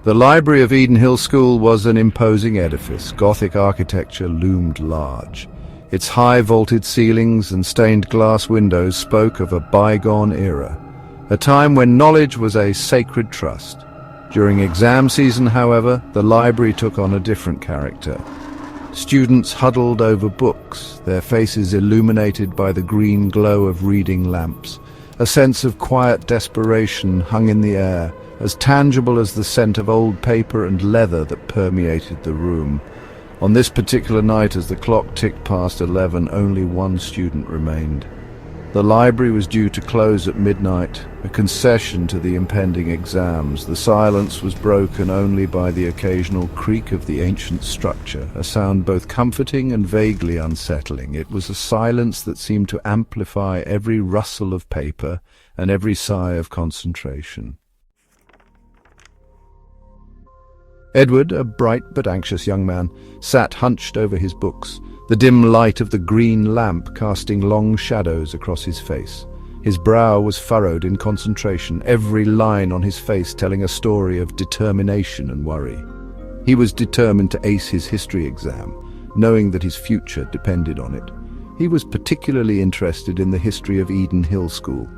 The library of Eden Hill School was an imposing edifice. Gothic architecture loomed large. Its high vaulted ceilings and stained glass windows spoke of a bygone era, a time when knowledge was a sacred trust. During exam season, however, the library took on a different character. Students huddled over books, their faces illuminated by the green glow of reading lamps. A sense of quiet desperation hung in the air, as tangible as the scent of old paper and leather that permeated the room. On this particular night, as the clock ticked past 11, only one student remained. The library was due to close at midnight, a concession to the impending exams. The silence was broken only by the occasional creak of the ancient structure, a sound both comforting and vaguely unsettling. It was a silence that seemed to amplify every rustle of paper and every sigh of concentration. Edward, a bright but anxious young man, sat hunched over his books, the dim light of the green lamp casting long shadows across his face. His brow was furrowed in concentration, every line on his face telling a story of determination and worry. He was determined to ace his history exam, knowing that his future depended on it. He was particularly interested in the history of Eden Hill School,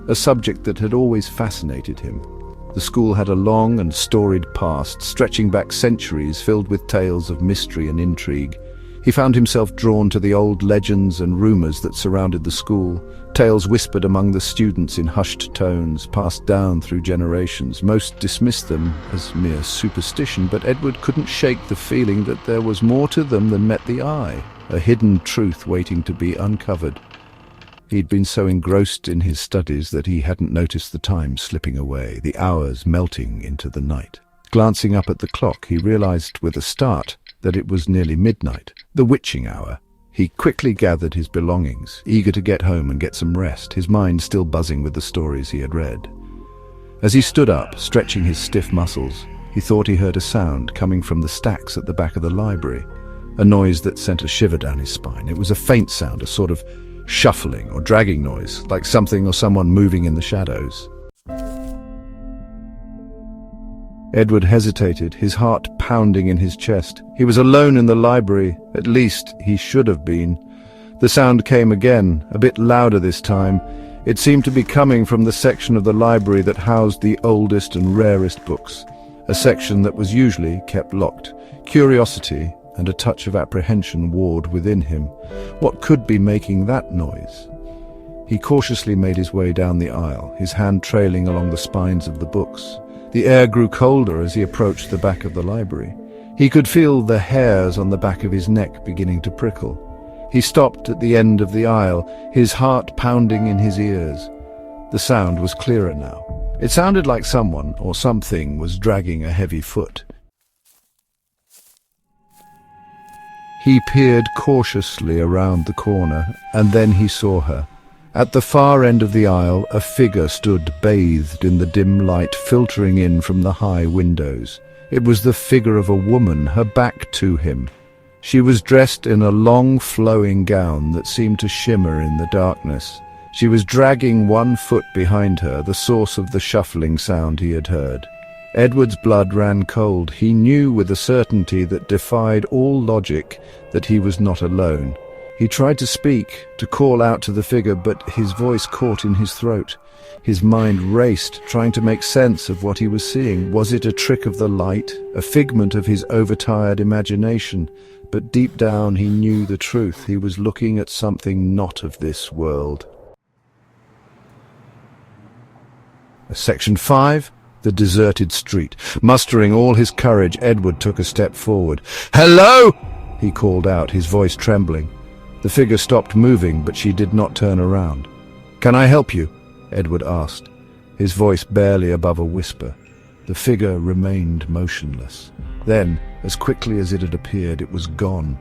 a subject that had always fascinated him. The school had a long and storied past, stretching back centuries, filled with tales of mystery and intrigue. He found himself drawn to the old legends and rumors that surrounded the school, tales whispered among the students in hushed tones, passed down through generations. Most dismissed them as mere superstition, but Edward couldn't shake the feeling that there was more to them than met the eye, a hidden truth waiting to be uncovered. He'd been so engrossed in his studies that he hadn't noticed the time slipping away, the hours melting into the night. Glancing up at the clock, he realized with a start that it was nearly midnight, the witching hour. He quickly gathered his belongings, eager to get home and get some rest, his mind still buzzing with the stories he had read. As he stood up, stretching his stiff muscles, he thought he heard a sound coming from the stacks at the back of the library, a noise that sent a shiver down his spine. It was a faint sound, a sort of shuffling or dragging noise, like something or someone moving in the shadows. Edward hesitated, his heart pounding in his chest. He was alone in the library, at least he should have been. The sound came again, a bit louder this time. It seemed to be coming from the section of the library that housed the oldest and rarest books, a section that was usually kept locked. Curiosity and a touch of apprehension warred within him. What could be making that noise? He cautiously made his way down the aisle, his hand trailing along the spines of the books. The air grew colder as he approached the back of the library. He could feel the hairs on the back of his neck beginning to prickle. He stopped at the end of the aisle, his heart pounding in his ears. The sound was clearer now. It sounded like someone or something was dragging a heavy foot. He peered cautiously around the corner, and then he saw her. At the far end of the aisle, a figure stood bathed in the dim light filtering in from the high windows. It was the figure of a woman, her back to him. She was dressed in a long flowing gown that seemed to shimmer in the darkness. She was dragging one foot behind her, the source of the shuffling sound he had heard. Edward's blood ran cold. He knew with a certainty that defied all logic that he was not alone. He tried to speak, to call out to the figure, but his voice caught in his throat. His mind raced, trying to make sense of what he was seeing. Was it a trick of the light, a figment of his overtired imagination? But deep down he knew the truth. He was looking at something not of this world. Section 5. The deserted street. Mustering all his courage, Edward took a step forward. "Hello!" he called out, his voice trembling. The figure stopped moving, but she did not turn around. "Can I help you?" Edward asked, his voice barely above a whisper. The figure remained motionless. Then, as quickly as it had appeared, it was gone.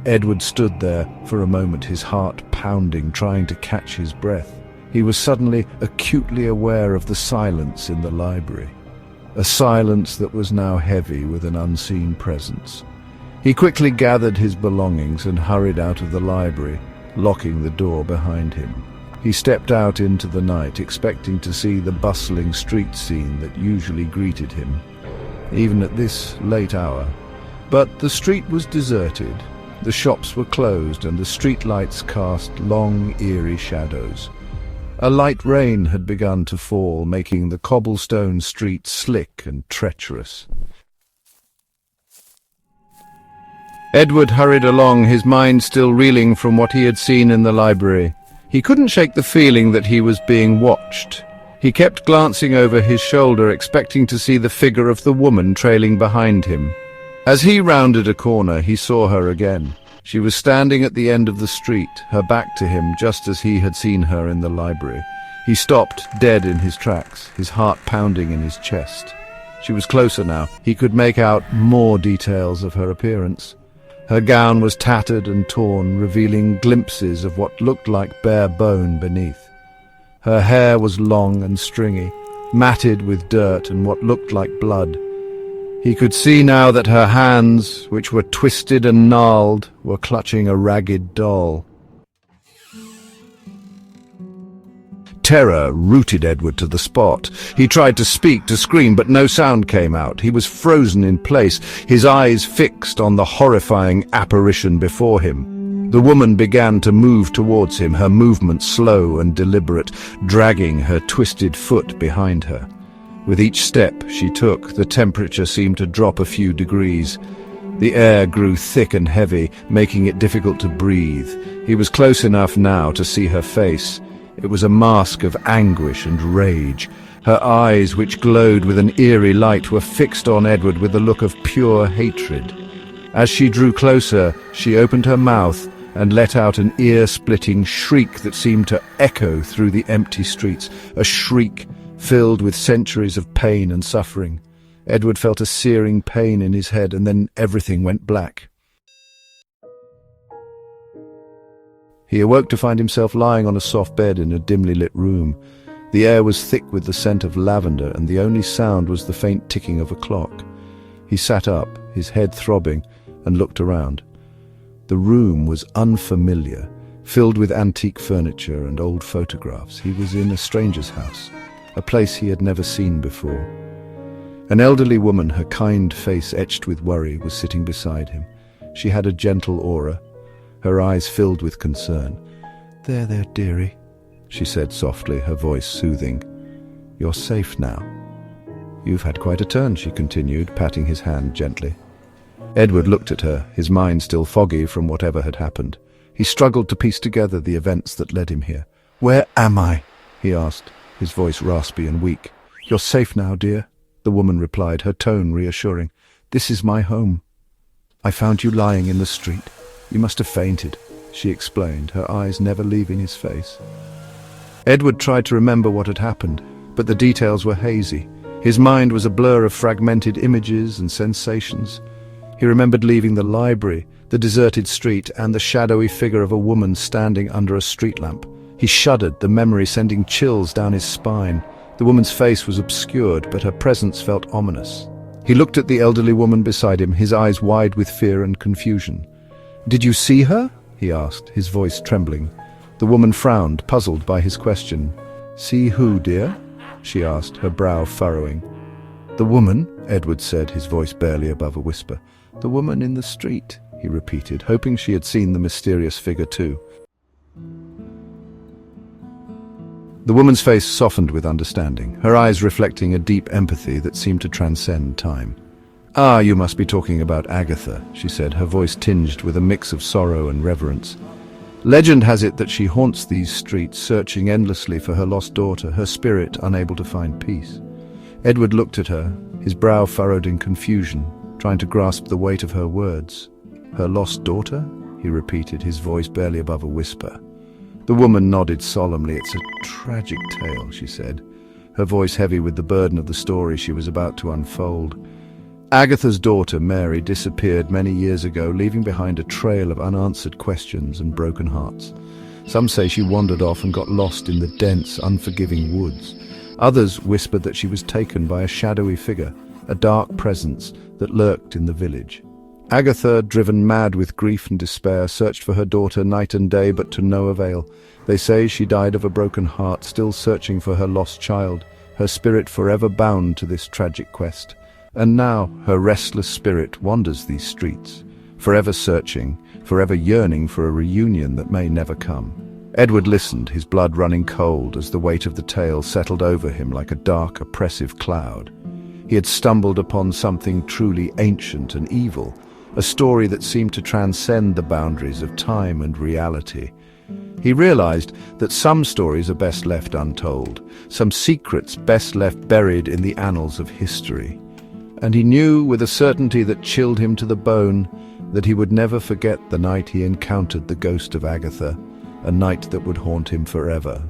Edward stood there for a moment, his heart pounding, trying to catch his breath. He was suddenly acutely aware of the silence in the library, a silence that was now heavy with an unseen presence. He quickly gathered his belongings and hurried out of the library, locking the door behind him. He stepped out into the night, expecting to see the bustling street scene that usually greeted him. even at this late hour. But the street was deserted. The shops were closed and the streetlights cast long, eerie shadows. A light rain had begun to fall, making the cobblestone street slick and treacherous. Edward hurried along, his mind still reeling from what he had seen in the library. He couldn't shake the feeling that he was being watched. He kept glancing over his shoulder, expecting to see the figure of the woman trailing behind him. As he rounded a corner, he saw her again. She was standing at the end of the street, her back to him, just as he had seen her in the library. He stopped, dead in his tracks, his heart pounding in his chest. She was closer now. He could make out more details of her appearance. Her gown was tattered and torn, revealing glimpses of what looked like bare bone beneath. Her hair was long and stringy, matted with dirt and what looked like blood. He could see now that her hands, which were twisted and gnarled, were clutching a ragged doll. Terror rooted Edward to the spot. He tried to speak, to scream, but no sound came out. He was frozen in place, his eyes fixed on the horrifying apparition before him. The woman began to move towards him, her movement slow and deliberate, dragging her twisted foot behind her. With each step she took, the temperature seemed to drop a few degrees. The air grew thick and heavy, making it difficult to breathe. He was close enough now to see her face. It was a mask of anguish and rage. Her eyes, which glowed with an eerie light, were fixed on Edward with a look of pure hatred. As she drew closer, she opened her mouth and let out an ear-splitting shriek that seemed to echo through the empty streets, a shriek filled with centuries of pain and suffering. Edward felt a searing pain in his head, and then everything went black. He awoke to find himself lying on a soft bed in a dimly lit room. The air was thick with the scent of lavender, and the only sound was the faint ticking of a clock. He sat up, his head throbbing, and looked around. The room was unfamiliar, filled with antique furniture and old photographs. He was in a stranger's house, a place he had never seen before. An elderly woman, her kind face etched with worry, was sitting beside him. She had a gentle aura, her eyes filled with concern. "There, dearie," she said softly, her voice soothing. "You're safe now." "You've had quite a turn," she continued, patting his hand gently. Edward looked at her, his mind still foggy from whatever had happened. He struggled to piece together the events that led him here. "Where am I?" he asked, his voice raspy and weak. "You're safe now, dear," the woman replied, her tone reassuring. "This is my home. I found you lying in the street. You must have fainted," she explained, her eyes never leaving his face. Edward tried to remember what had happened, but the details were hazy. His mind was a blur of fragmented images and sensations. He remembered leaving the library, the deserted street, and the shadowy figure of a woman standing under a street lamp. He shuddered, the memory sending chills down his spine. The woman's face was obscured, but her presence felt ominous. He looked at the elderly woman beside him, his eyes wide with fear and confusion. "Did you see her?" he asked, his voice trembling. The woman frowned, puzzled by his question. "See who, dear?" she asked, her brow furrowing. "The woman," Edward said, his voice barely above a whisper. "The woman in the street," he repeated, hoping she had seen the mysterious figure too. The woman's face softened with understanding, her eyes reflecting a deep empathy that seemed to transcend time. "Ah, you must be talking about Agatha," she said, her voice tinged with a mix of sorrow and reverence. "Legend has it that she haunts these streets, searching endlessly for her lost daughter, her spirit unable to find peace." Edward looked at her, his brow furrowed in confusion, trying to grasp the weight of her words. "Her lost daughter?" he repeated, his voice barely above a whisper. The woman nodded solemnly. "It's a tragic tale," she said, her voice heavy with the burden of the story she was about to unfold. "Agatha's daughter, Mary, disappeared many years ago, leaving behind a trail of unanswered questions and broken hearts. Some say she wandered off and got lost in the dense, unforgiving woods. Others whispered that she was taken by a shadowy figure, a dark presence that lurked in the village. Agatha, driven mad with grief and despair, searched for her daughter night and day, but to no avail. They say she died of a broken heart, still searching for her lost child, her spirit forever bound to this tragic quest. And now her restless spirit wanders these streets, forever searching, forever yearning for a reunion that may never come. Edward listened, his blood running cold as the weight of the tale settled over him like a dark, oppressive cloud. He had stumbled upon something truly ancient and evil, a story that seemed to transcend the boundaries of time and reality. He realized that some stories are best left untold, some secrets best left buried in the annals of history. And he knew with a certainty that chilled him to the bone that he would never forget the night he encountered the ghost of Agatha, a night that would haunt him forever.